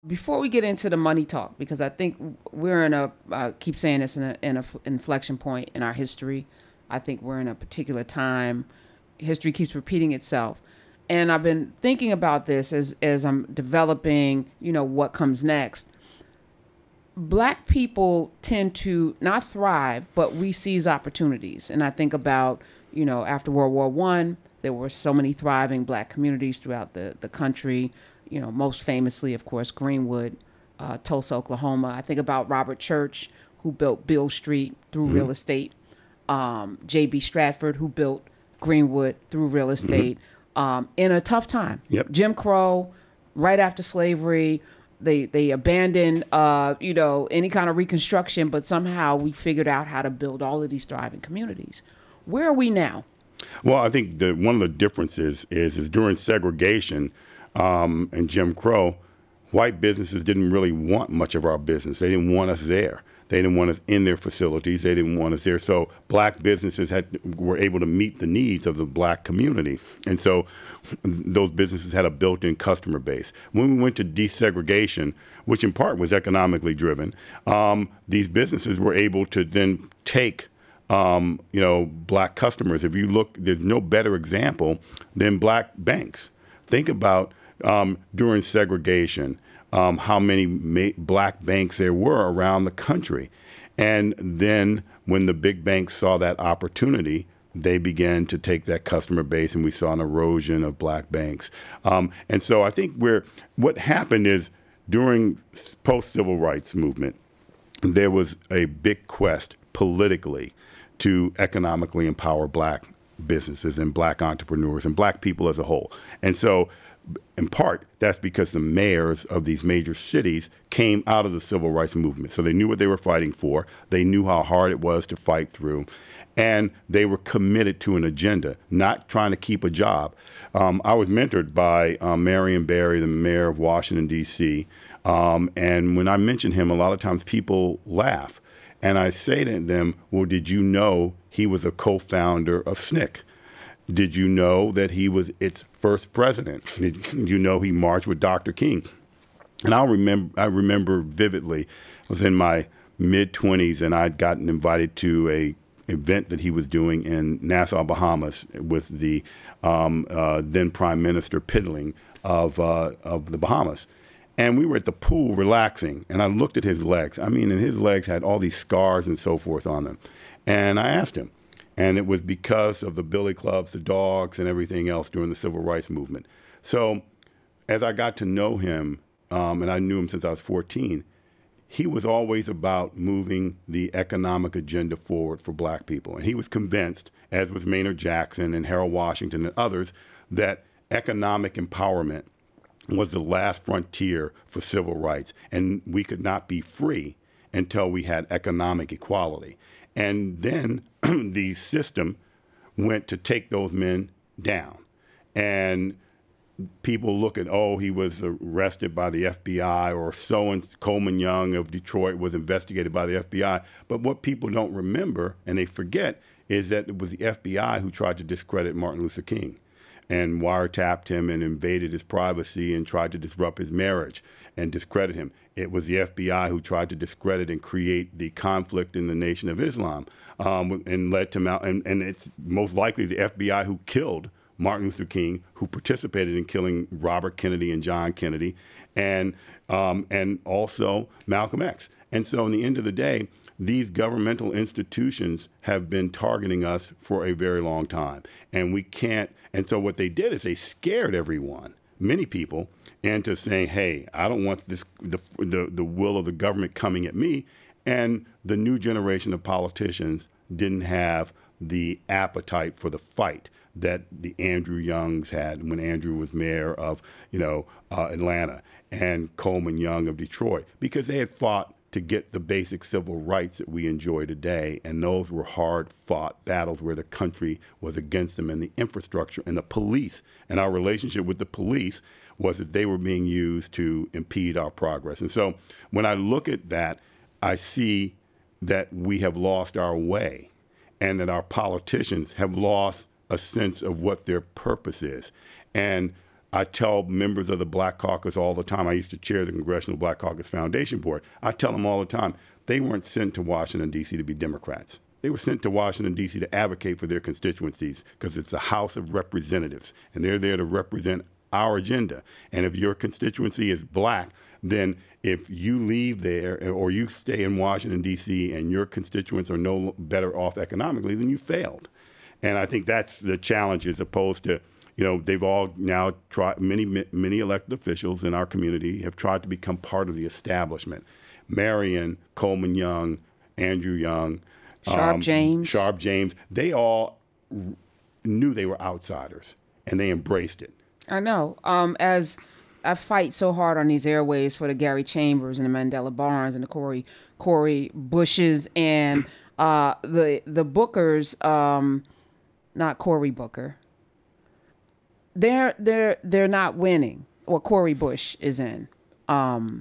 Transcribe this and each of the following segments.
Before we get into the money talk, because I think we're in a, I keep saying this, in a inflection point in our history. I think we're in a particular time. History keeps repeating itself. And I've been thinking about this as I'm developing, what comes next. Black people tend to not thrive, but we seize opportunities. And I think about, after World War One, there were so many thriving black communities throughout the country. Most famously, of course, Greenwood, Tulsa, Oklahoma. I think about Robert Church, who built Beale Street through real estate. J.B. Stratford, who built Greenwood through real estate in a tough time. Yep. Jim Crow, right after slavery, they abandoned, any kind of reconstruction, but somehow we figured out how to build all of these thriving communities. Where are we now? Well, I think one of the differences is during segregation and Jim Crow, white businesses didn't really want much of our business. They didn't want us there. They didn't want us in their facilities. They didn't want us there. So black businesses were able to meet the needs of the black community. And so those businesses had a built-in customer base. When we went to desegregation, which in part was economically driven, these businesses were able to then take black customers. If you look, there's no better example than black banks. Think about during segregation, how many black banks there were around the country. And then when the big banks saw that opportunity, they began to take that customer base, and we saw an erosion of black banks. And so I think what happened is during post-civil rights movement, there was a big quest politically to economically empower black businesses and black entrepreneurs and black people as a whole. And so in part, that's because the mayors of these major cities came out of the civil rights movement. So they knew what they were fighting for. They knew how hard it was to fight through. And they were committed to an agenda, not trying to keep a job. I was mentored by Marion Barry, the mayor of Washington, D.C. And when I mention him, a lot of times people laugh. And I say to them, well, did you know he was a co-founder of SNCC? Did you know that he was its first president? Did you know he marched with Dr. King? And I remember vividly, I was in my mid-20s, and I'd gotten invited to a event that he was doing in Nassau, Bahamas, with the then Prime Minister Piddling of the Bahamas. And we were at the pool relaxing, and I looked at his legs. I mean, and his legs had all these scars and so forth on them. And I asked him, and it was because of the billy clubs, the dogs, and everything else during the civil rights movement. So as I got to know him, and I knew him since I was 14, he was always about moving the economic agenda forward for black people. And he was convinced, as was Maynard Jackson and Harold Washington and others, that economic empowerment was the last frontier for civil rights. And we could not be free until we had economic equality. And then the system went to take those men down. And people look at, oh, he was arrested by the FBI, or Coleman Young of Detroit was investigated by the FBI. But what people don't remember, and they forget, is that it was the FBI who tried to discredit Martin Luther King and wiretapped him and invaded his privacy and tried to disrupt his marriage and discredit him. It was the FBI who tried to discredit and create the conflict in the Nation of Islam, and led to and it's most likely the FBI who killed Martin Luther King, who participated in killing Robert Kennedy and John Kennedy, and also Malcolm X. And so in the end of the day, these governmental institutions have been targeting us for a very long time. And we can't, and so what they did is they scared everyone, many people, into saying, hey, I don't want the will of the government coming at me. And the new generation of politicians didn't have the appetite for the fight that the Andrew Youngs had when Andrew was mayor of, Atlanta, and Coleman Young of Detroit, because they had fought to get the basic civil rights that we enjoy today. And those were hard-fought battles where the country was against them, and the infrastructure and the police and our relationship with the police was that they were being used to impede our progress. And so when I look at that, I see that we have lost our way, and that our politicians have lost a sense of what their purpose is. And I tell members of the Black Caucus all the time. I used to chair the Congressional Black Caucus Foundation Board. I tell them all the time, they weren't sent to Washington, D.C. to be Democrats. They were sent to Washington, D.C. to advocate for their constituencies because it's the House of Representatives, and they're there to represent our agenda. And if your constituency is black, then if you leave there or you stay in Washington, D.C., and your constituents are no better off economically, then you failed. And I think that's the challenge, as opposed to, they've all now tried, many elected officials in our community have tried to become part of the establishment. Marion, Coleman Young, Andrew Young, Sharp James, they all knew they were outsiders, and they embraced it. I know. As I fight so hard on these airways for the Gary Chambers and the Mandela Barnes and the Cory Bushes and the Bookers, not Cory Booker. They're not winning. What Cory Bush is in. I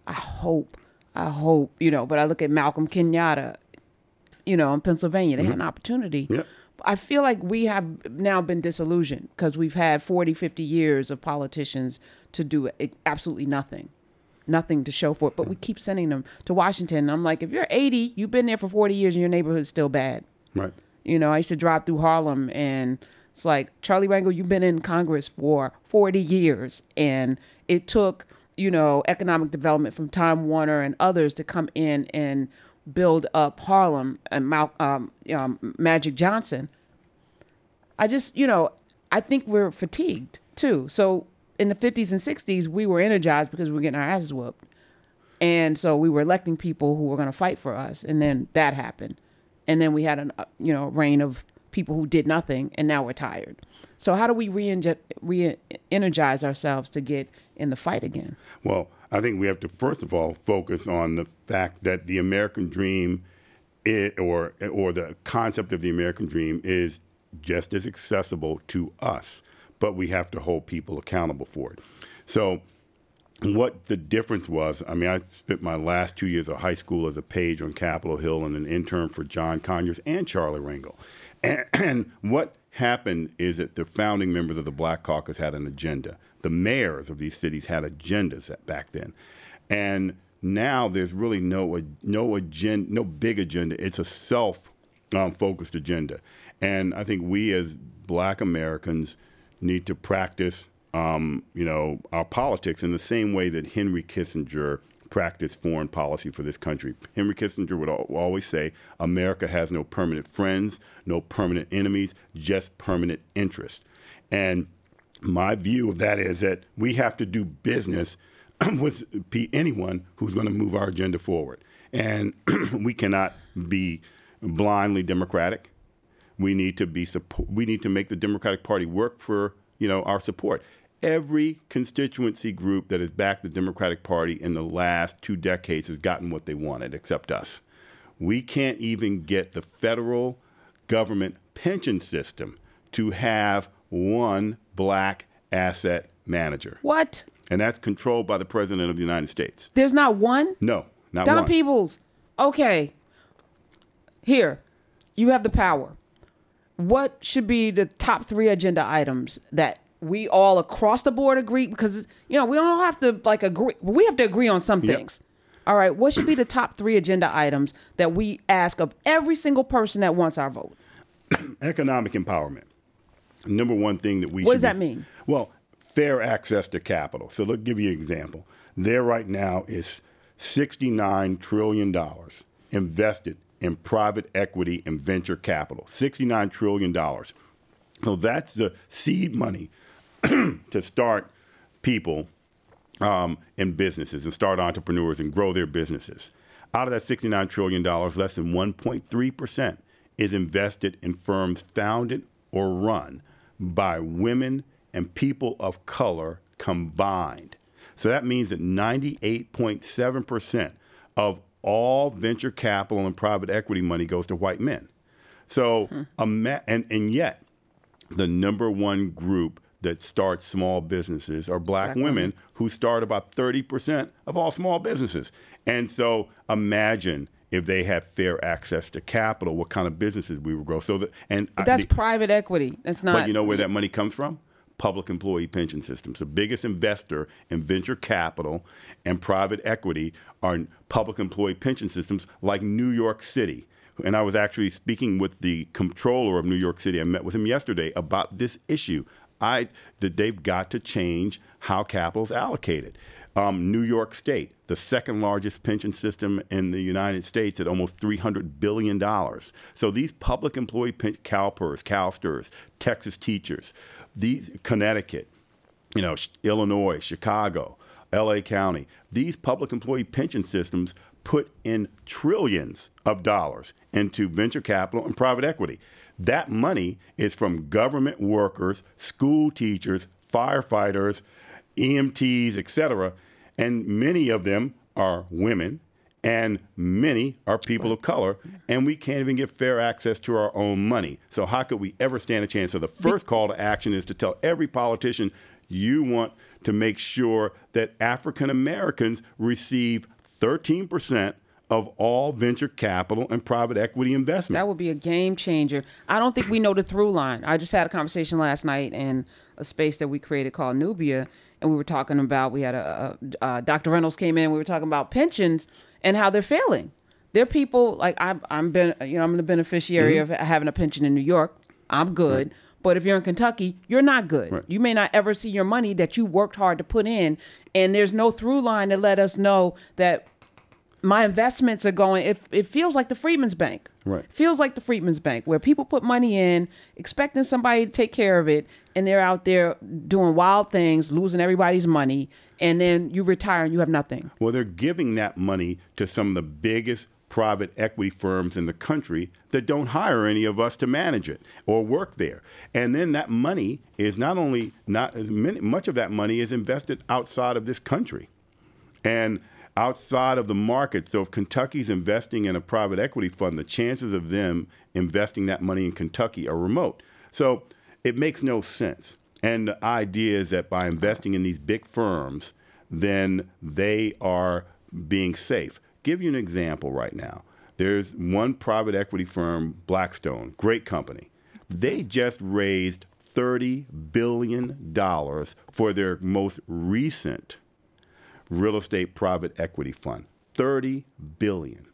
hope, but I look at Malcolm Kenyatta, in Pennsylvania, they had an opportunity. Yep. I feel like we have now been disillusioned because we've had 40, 50 years of politicians to do absolutely nothing to show for it. But we keep sending them to Washington. And I'm like, if you're 80, you've been there for 40 years and your neighborhood's still bad. Right. I used to drive through Harlem and it's like, Charlie Rangel, you've been in Congress for 40 years. And it took, economic development from Time Warner and others to come in and build up Harlem and Magic Johnson. I think we're fatigued too. So in the 50s and 60s, we were energized because we were getting our asses whooped. And so we were electing people who were going to fight for us. And then that happened. And then we had a reign of people who did nothing, and now we're tired. So how do we re-energize ourselves to get in the fight again? Well, I think we have to, first of all, focus on the fact that the American dream or the concept of the American dream is just as accessible to us, but we have to hold people accountable for it. So what the difference was, I spent my last 2 years of high school as a page on Capitol Hill and an intern for John Conyers and Charlie Rangel. And what happened is that the founding members of the Black Caucus had an agenda. The mayors of these cities had agendas back then. And now there's really no big agenda. It's a self-focused agenda. And I think we as Black Americans need to practice, our politics in the same way that Henry Kissinger practiced foreign policy for this country. Henry Kissinger would always say, America has no permanent friends, no permanent enemies, just permanent interests. And my view of that is that we have to do business with anyone who's going to move our agenda forward. And we cannot be blindly Democratic. We need to make the Democratic Party work for, our support. Every constituency group that has backed the Democratic Party in the last 2 decades has gotten what they wanted, except us. We can't even get the federal government pension system to have one black asset manager. What? And that's controlled by the President of the United States. There's not one? No, not one. Don Peebles. Okay. Here, you have the power. What should be the top 3 agenda items that we all across the board agree? Because, we don't have to agree. We have to agree on some things. All right. What should be the top 3 agenda items that we ask of every single person that wants our vote? Economic empowerment. Number one thing that we What does that mean? Well, fair access to capital. So let's give you an example. There right now is $69 trillion invested in private equity and venture capital. $69 trillion. So that's the seed money to start people in businesses and start entrepreneurs and grow their businesses. Out of that $69 trillion, less than 1.3% is invested in firms founded or run by women and people of color combined. So that means that 98.7% of all venture capital and private equity money goes to white men. So, and yet, the number one group that starts small businesses are black women who start about 30% of all small businesses. And so imagine if they had fair access to capital, what kind of businesses we would grow. So that, But that's private equity. That's not. But you know where that money comes from? public employee pension systems. The biggest investor in venture capital and private equity are public employee pension systems like New York City. And I was actually speaking with the comptroller of New York City. I met with him yesterday about this issue. That they've got to change how capital is allocated. New York State, the second largest pension system in the United States at almost $300 billion. So these public employee CalPERS, CalSTRS, Texas teachers, Connecticut, Illinois, Chicago, LA County, these public employee pension systems put in trillions of dollars into venture capital and private equity. That money is from government workers, school teachers, firefighters, EMTs, et cetera, and many of them are women, and many are people of color, and we can't even get fair access to our own money. So how could we ever stand a chance? So the first call to action is to tell every politician you want to make sure that African Americans receive 13% of all venture capital and private equity investment. That would be a game changer. I don't think we know the through line. I just had a conversation last night in a space that we created called Nubia, and we were talking about, we had Dr. Reynolds came in, we were talking about pensions and how they're failing. There are people, like I'm the beneficiary of having a pension in New York. I'm good. Right. But if you're in Kentucky, you're not good. Right. You may not ever see your money that you worked hard to put in, and there's no through line to let us know that my investments are going. It feels like the Freedmen's Bank. Right. It feels like the Freedmen's Bank, where people put money in, expecting somebody to take care of it, and they're out there doing wild things, losing everybody's money, and then you retire and you have nothing. Well, they're giving that money to some of the biggest private equity firms in the country that don't hire any of us to manage it or work there. And then that money is much of that money is invested outside of this country and outside of the market. So if Kentucky's investing in a private equity fund, the chances of them investing that money in Kentucky are remote. So it makes no sense. And the idea is that by investing in these big firms, then they are being safe. Give you an example right now. There's one private equity firm, Blackstone, great company. They just raised $30 billion for their most recent real estate private equity fund. $30 billion.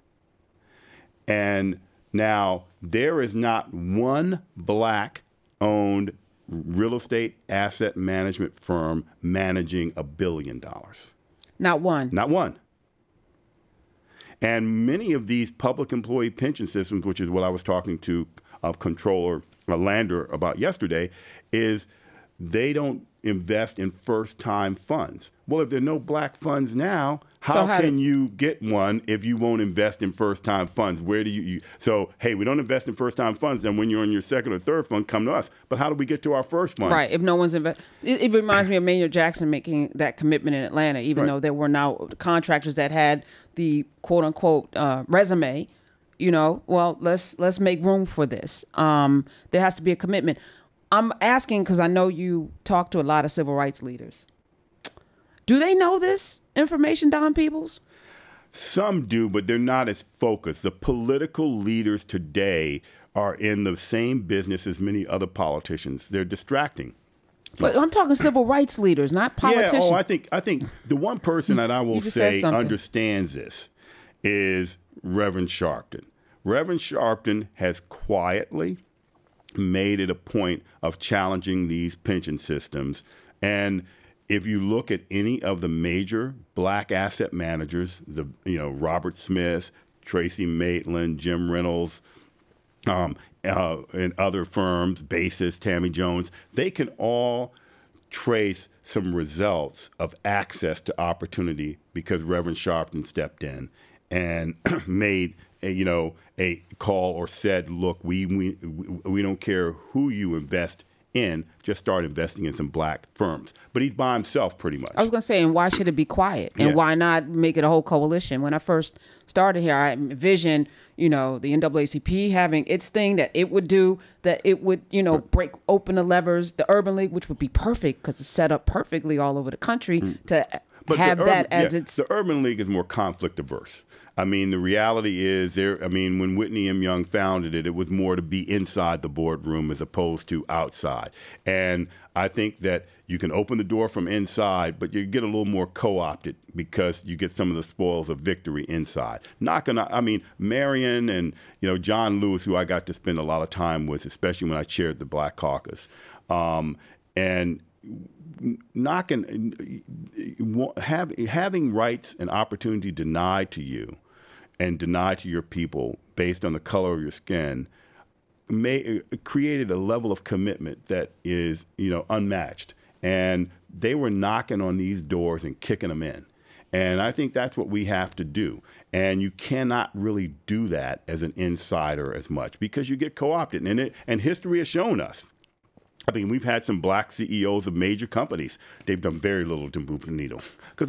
And now there is not one black-owned real estate asset management firm managing $1 billion. Not one. Not one. And many of these public employee pension systems, which is what I was talking to Controller Lander about yesterday, is they don't invest in first-time funds. Well, if there are no black funds now, how can you get one if you won't invest in first-time funds? Where do you so, hey, we don't invest in first-time funds, then when you're on your second or third fund, come to us. But how do we get to our first fund? Right, if no one's it reminds me of Maynard Jackson making that commitment in Atlanta, even though there were now contractors that had the quote-unquote resume, well, let's make room for this. There has to be a commitment. I'm asking because I know you talk to a lot of civil rights leaders. Do they know this information, Don Peebles? Some do, but they're not as focused. The political leaders today are in the same business as many other politicians. They're distracting. But I'm talking civil rights leaders, not politicians. Yeah, I think the one person that I will say understands this is Reverend Sharpton. Reverend Sharpton has quietly made it a point of challenging these pension systems. And if you look at any of the major black asset managers, Robert Smith, Tracy Maitland, Jim Reynolds, and other firms, Basis, Tammy Jones, they can all trace some results of access to opportunity because Reverend Sharpton stepped in and made a call or said, look, we don't care who you invest in, just start investing in some black firms. But he's by himself pretty much. I was going to say, and why should it be quiet? And why not make it a whole coalition? When I first started here, I envisioned, the NAACP having its thing that it would do, that it would, break open the levers, the Urban League, which would be perfect because it's set up perfectly all over the country to have that as its... The Urban League is more conflict averse. I mean, the reality is when Whitney M. Young founded it, it was more to be inside the boardroom as opposed to outside. And I think that you can open the door from inside, but you get a little more co-opted because you get some of the spoils of victory inside. Marion and, John Lewis, who I got to spend a lot of time with, especially when I chaired the Black Caucus, and having rights and opportunity denied to you and denied to your people based on the color of your skin created a level of commitment that is, unmatched. And they were knocking on these doors and kicking them in. And I think that's what we have to do. And you cannot really do that as an insider as much because you get co-opted. And history has shown us. I mean, we've had some black CEOs of major companies. They've done very little to move the needle because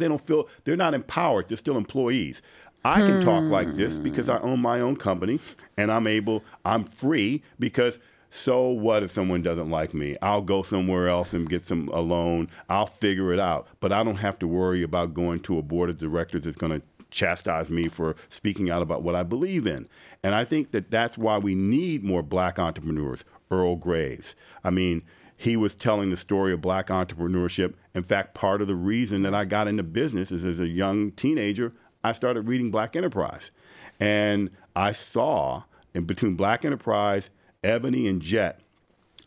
they're not empowered. They're still employees. I can talk like this because I own my own company and I'm free because so what if someone doesn't like me? I'll go somewhere else and get a loan. I'll figure it out. But I don't have to worry about going to a board of directors that's going to chastise me for speaking out about what I believe in. And I think that that's why we need more black entrepreneurs. Earl Graves. I mean, he was telling the story of black entrepreneurship. In fact, part of the reason that I got into business is as a young teenager, I started reading Black Enterprise. And I saw, in between Black Enterprise, Ebony, and Jet,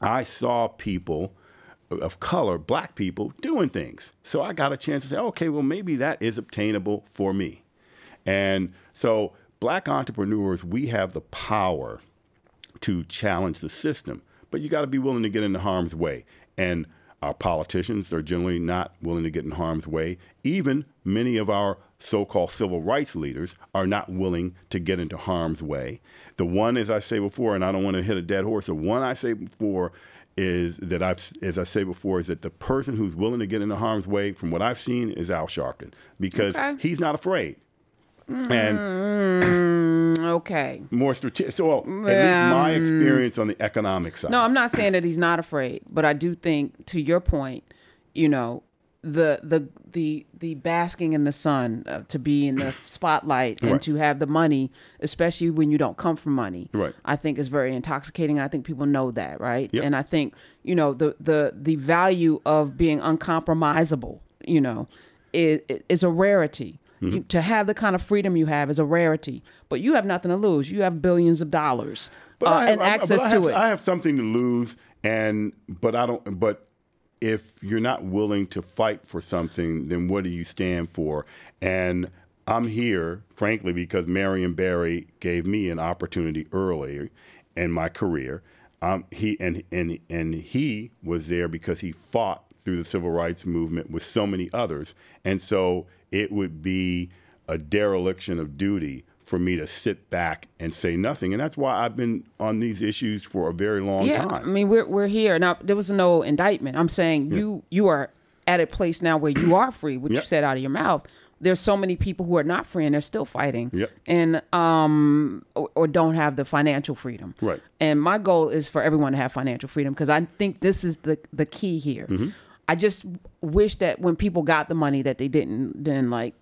I saw people of color, black people, doing things. So I got a chance to say, okay, well, maybe that is obtainable for me. And so black entrepreneurs, we have the power to challenge the system, but you got to be willing to get into harm's way. And our politicians are generally not willing to get in harm's way. Even many of our so-called civil rights leaders are not willing to get into harm's way. The one, as I say before, and I don't want to hit a dead horse, the one I say before is that the person who's willing to get into harm's way, from what I've seen, is Al Sharpton, because he's not afraid. And okay. More strategic. So, at least my experience on the economic side. No, I'm not saying that he's not afraid, but I do think, to your point, the basking in the sun, to be in the spotlight and to have the money, especially when you don't come from money, I think is very intoxicating. I think people know that, right? Yep. And I think the value of being uncompromisable, is a rarity. Mm-hmm. To have the kind of freedom you have is a rarity, but you have nothing to lose. You have billions of dollars and access to it. I have something to lose, but if you're not willing to fight for something, then what do you stand for? And I'm here, frankly, because Marion Barry gave me an opportunity early in my career. He was there because he fought through the civil rights movement with so many others. And so it would be a dereliction of duty for me to sit back and say nothing. And that's why I've been on these issues for a very long time. I mean, we're here. Now, there was no indictment. I'm saying you are at a place now where you are free, which you said out of your mouth. There's so many people who are not free and they're still fighting and or don't have the financial freedom. Right. And my goal is for everyone to have financial freedom, because I think this is the key here. Mm-hmm. I just wish that when people got the money that they didn't then like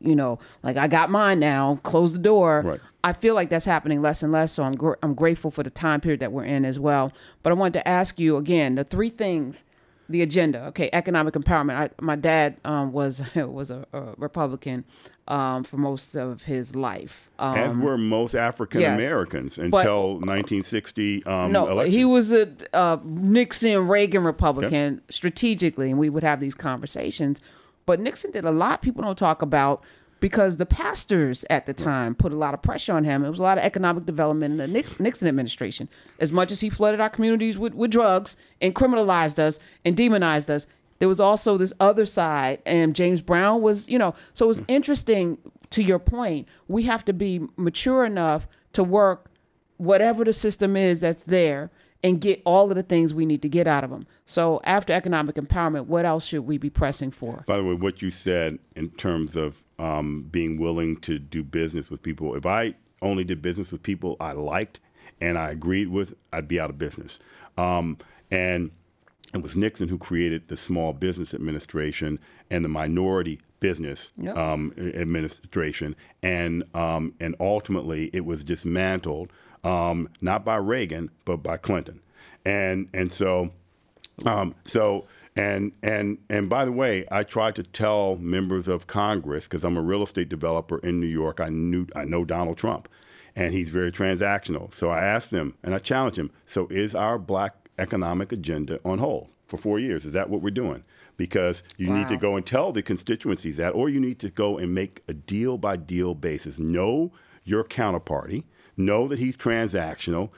I got mine now, close the door. Right. I feel like that's happening less and less. So I'm grateful for the time period that we're in as well. But I wanted to ask you again, the three things, the agenda. Okay, economic empowerment. My dad was a Republican for most of his life. As were most African Americans until 1960 election. He was a Nixon-Reagan Republican strategically, and we would have these conversations. But Nixon did a lot people don't talk about, because the pastors at the time put a lot of pressure on him. It was a lot of economic development in the Nixon administration. As much as he flooded our communities with drugs and criminalized us and demonized us, there was also this other side, and James Brown was, so it was interesting. To your point, we have to be mature enough to work whatever the system is that's there and get all of the things we need to get out of them. So after economic empowerment, what else should we be pressing for? By the way, what you said in terms of being willing to do business with people, if I only did business with people I liked and I agreed with, I'd be out of business. And it was Nixon who created the Small Business Administration and the Minority business Yep. administration, and ultimately it was dismantled, not by Reagan but by Clinton, and so and by the way, I tried to tell members of Congress, because I'm a real estate developer in New York. I know Donald Trump, and he's very transactional. So I asked them, and I challenged him. So is our black economic agenda on hold for 4 years? Is that what we're doing? Because you need to go and tell the constituencies that, or you need to go and make a deal by deal basis. Know your counterparty. Know that he's transactional.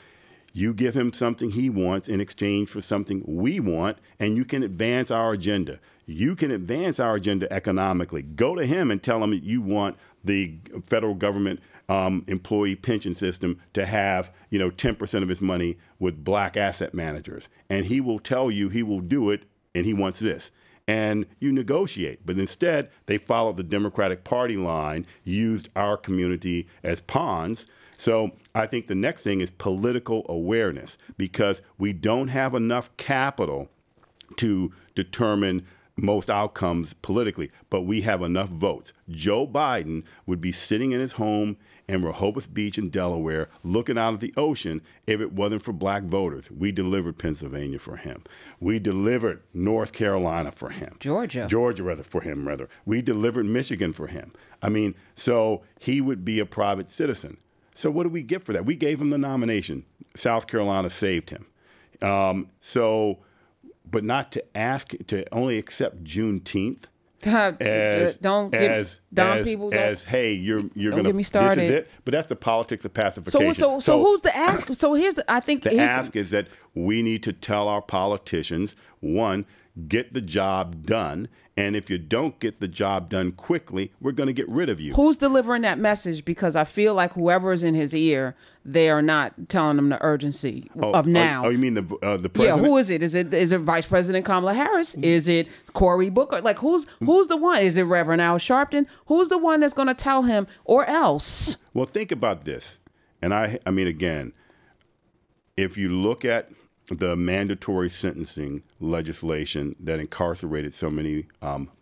You give him something he wants in exchange for something we want, and you can advance our agenda. You can advance our agenda economically. Go to him and tell him that you want the federal government employee pension system to have 10% of his money with black asset managers, and he will tell you he will do it, and he wants this. And you negotiate. But instead, they followed the Democratic Party line, used our community as pawns. So I think the next thing is political awareness, because we don't have enough capital to determine most outcomes politically, but we have enough votes. Joe Biden would be sitting in his home in Rehoboth Beach in Delaware looking out at the ocean if it wasn't for black voters. We delivered Pennsylvania for him. We delivered North Carolina for him. Georgia for him. We delivered Michigan for him. I mean, so he would be a private citizen. So what do we get for that? We gave him the nomination. South Carolina saved him. But not to ask to only accept Juneteenth don't give Don Peebles hey, you're gonna get me started. This is it. But that's the politics of pacification. So who's the ask? So I think the ask is that we need to tell our politicians, one, get the job done. And if you don't get the job done quickly, we're going to get rid of you. Who's delivering that message? Because I feel like whoever is in his ear, they are not telling him the urgency of now. Oh, you mean the president? Yeah, who is it? Is it Vice President Kamala Harris? Is it Cory Booker? Like who's the one? Is it Reverend Al Sharpton? Who's the one that's going to tell him, or else? Well, think about this. And I mean, again, if you look at the mandatory sentencing legislation that incarcerated so many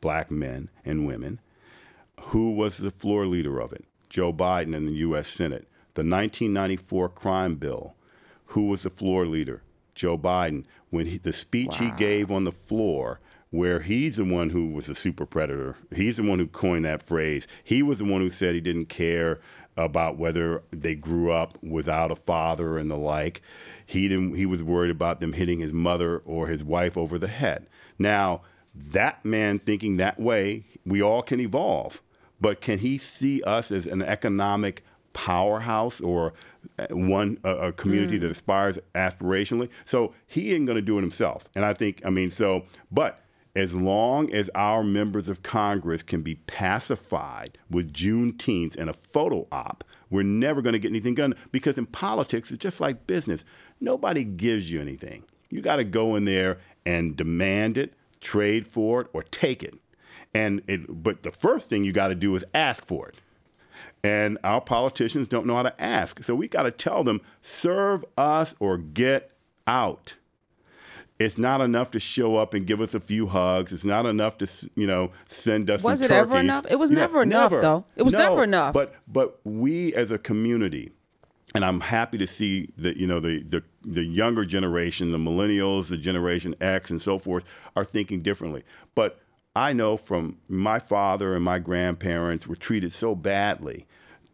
black men and women, who was the floor leader of it? Joe Biden in the U.S. Senate. The 1994 crime bill, who was the floor leader? Joe Biden. When the speech he gave on the floor, where he's the one who was a super predator, he's the one who coined that phrase. He was the one who said he didn't care about whether they grew up without a father and the like. He was worried about them hitting his mother or his wife over the head. Now, that man thinking that way, we all can evolve. But can he see us as an economic powerhouse or a community that aspires aspirationally? So he ain't going to do it himself. And I think, but as long as our members of Congress can be pacified with Juneteenth and a photo op, we're never going to get anything done. Because in politics, it's just like business. Nobody gives you anything. You got to go in there and demand it, trade for it, or take it. But the first thing you got to do is ask for it. And our politicians don't know how to ask. So we got to tell them, serve us or get out. It's not enough to show up and give us a few hugs. It's not enough to, send us some turkeys. Was it ever enough? It was never enough, though. It was never enough. But we as a community, and I'm happy to see that, the younger generation, the millennials, the Generation X and so forth are thinking differently. But I know from my father and my grandparents were treated so badly,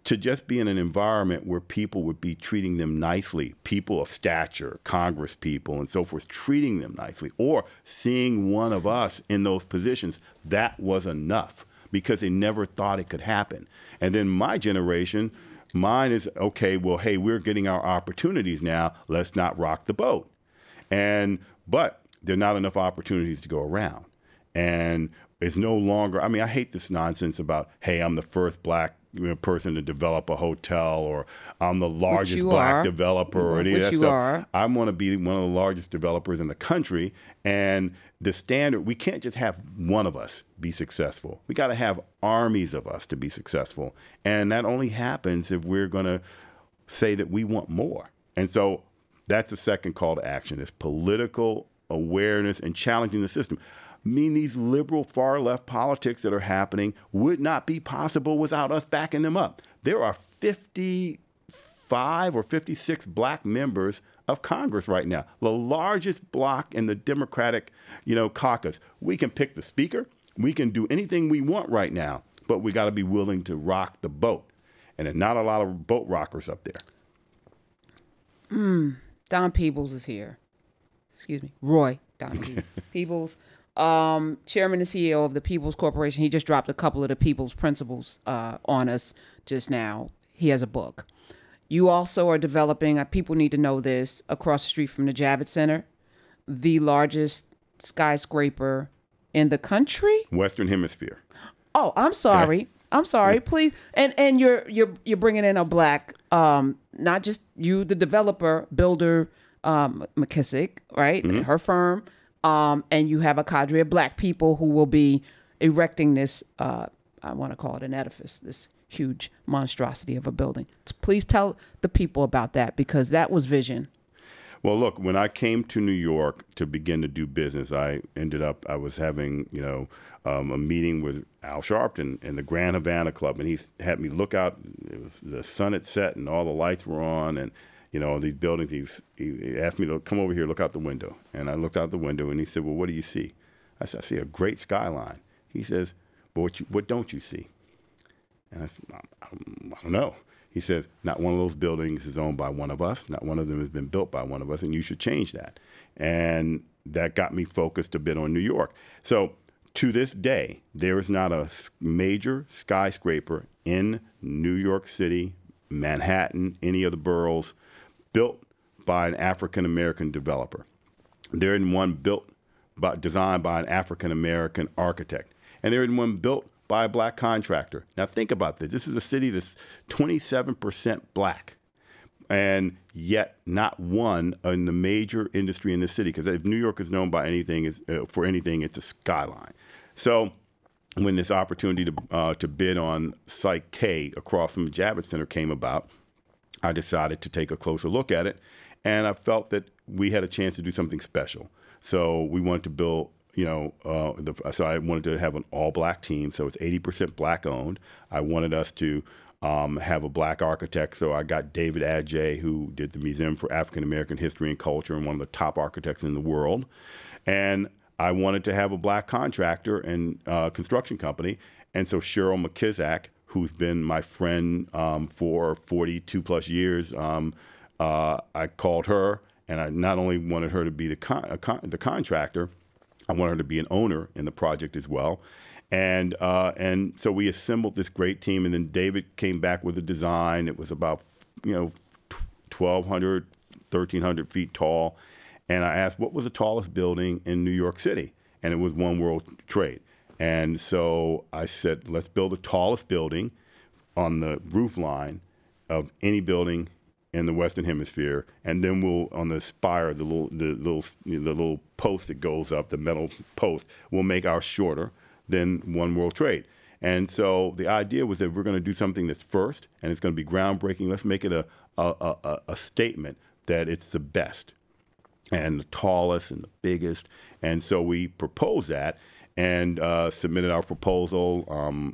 to just be in an environment where people would be treating them nicely, people of stature, Congress people and so forth, treating them nicely, or seeing one of us in those positions, that was enough because they never thought it could happen. And then my generation, mine is, okay, well, hey, we're getting our opportunities now. Let's not rock the boat. But there are not enough opportunities to go around. And it's no longer, I hate this nonsense about, hey, I'm the first black person to develop a hotel, or I'm the largest black developer, or any of that stuff. I want to be one of the largest developers in the country. And the standard, we can't just have one of us be successful. We got to have armies of us to be successful. And that only happens if we're going to say that we want more. And so that's the second call to action, is political awareness and challenging the system. mean these liberal far left politics that are happening would not be possible without us backing them up. There are 55 or 56 black members of Congress right now, the largest bloc in the Democratic, caucus. We can pick the speaker. We can do anything we want right now, but we got to be willing to rock the boat. And there's not a lot of boat rockers up there. Don Peebles is here. Excuse me. Roy Don Peebles, chairman and CEO of the Peebles Corporation. He just dropped a couple of the Peebles principles on us just now. He has a book. You also are developing, people need to know this, across the street from the Javits Center, the largest skyscraper in the country? Western Hemisphere. Oh, I'm sorry. Okay. I'm sorry, please. And you're bringing in a black, not just you, the developer, builder, McKissick, right? Mm-hmm. Her firm. And you have a cadre of black people who will be erecting this, I want to call it an edifice, this huge monstrosity of a building. So please tell the people about that, because that was vision. Well, look, when I came to New York to begin to do business, I was having, a meeting with Al Sharpton in the Grand Havana Club, and he had me look out. It was the sun had set and all the lights were on, and these buildings. He asked me to come over here, look out the window, and I looked out the window, and he said, "Well, what do you see?" I said, "I see a great skyline." He says, "But what don't you see?" And I said, "I don't know." He says, "Not one of those buildings is owned by one of us. Not one of them has been built by one of us, and you should change that." And that got me focused a bit on New York. So to this day, there is not a major skyscraper in New York City, Manhattan, any of the boroughs built by an African-American developer. There isn't one designed by an African-American architect. And there isn't one built by a black contractor. Now think about this. This is a city that's 27% black, and yet not one in the major industry in the city. Because if New York is known by anything, for anything, it's a skyline. So when this opportunity to bid on Site K across from the Javits Center came about, I decided to take a closer look at it, and I felt that we had a chance to do something special. So we wanted to build, so I wanted to have an all-black team, so it's 80% black-owned. I wanted us to have a black architect, so I got David Adjaye, who did the Museum for African American History and Culture and one of the top architects in the world. And I wanted to have a black contractor and construction company, and so Cheryl McKissick, who's been my friend for 42 plus years, I called her, and I not only wanted her to be the contractor, I wanted her to be an owner in the project as well. And so we assembled this great team, and then David came back with a design. It was about 1,200, 1,300 feet tall. And I asked, what was the tallest building in New York City? And it was One World Trade. And so I said, let's build the tallest building on the roof line of any building in the Western Hemisphere, and then we'll, on the spire, the little post that goes up, the metal post, we'll make ours shorter than One World Trade. And so the idea was that we're going to do something that's first, and it's going to be groundbreaking. Let's make it a statement that it's the best and the tallest and the biggest. And so we proposed that and submitted our proposal,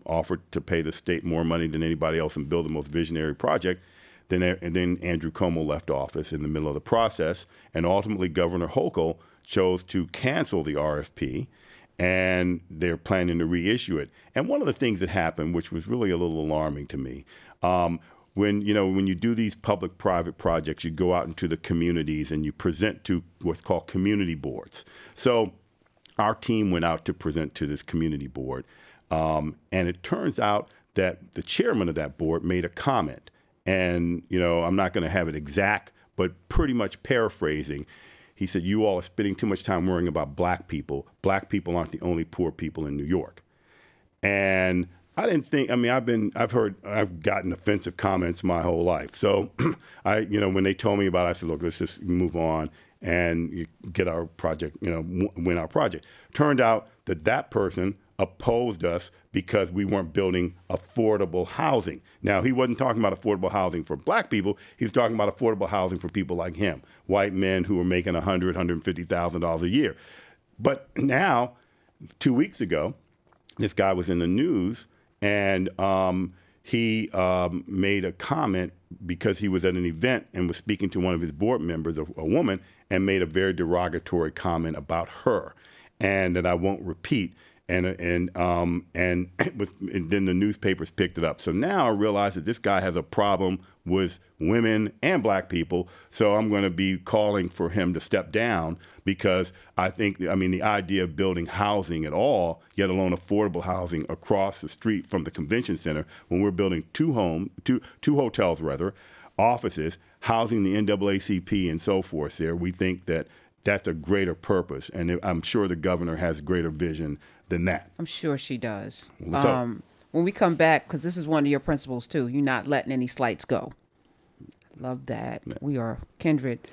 offered to pay the state more money than anybody else and build the most visionary project. And then Andrew Cuomo left office in the middle of the process, and ultimately Governor Hochul chose to cancel the RFP, and they're planning to reissue it. And one of the things that happened, which was really a little alarming to me, when you do these public-private projects, you go out into the communities and you present to what's called community boards. So our team went out to present to this community board, and it turns out that the chairman of that board made a comment. And, I'm not going to have it exact, but pretty much paraphrasing. He said, "You all are spending too much time worrying about black people. Black people aren't the only poor people in New York." And I didn't think, I've gotten offensive comments my whole life. So when they told me about it, I said, look, let's just move on and get our project, win our project. Turned out that person opposed us because we weren't building affordable housing. Now, he wasn't talking about affordable housing for black people. He was talking about affordable housing for people like him, white men who were making $100,000, $150,000 a year. But now 2 weeks ago, this guy was in the news, and he made a comment because he was at an event and was speaking to one of his board members, a woman, and made a very derogatory comment about her, and that I won't repeat. And then the newspapers picked it up. So now I realize that this guy has a problem with women and black people. So I'm going to be calling for him to step down, because I think, the idea of building housing at all, yet alone affordable housing across the street from the convention center, when we're building two hotels, offices, housing the NAACP and so forth there, we think that that's a greater purpose. And I'm sure the governor has greater vision than that. I'm sure she does. So, when we come back, because this is one of your principles too, you're not letting any slights go. Love that. We are kindred.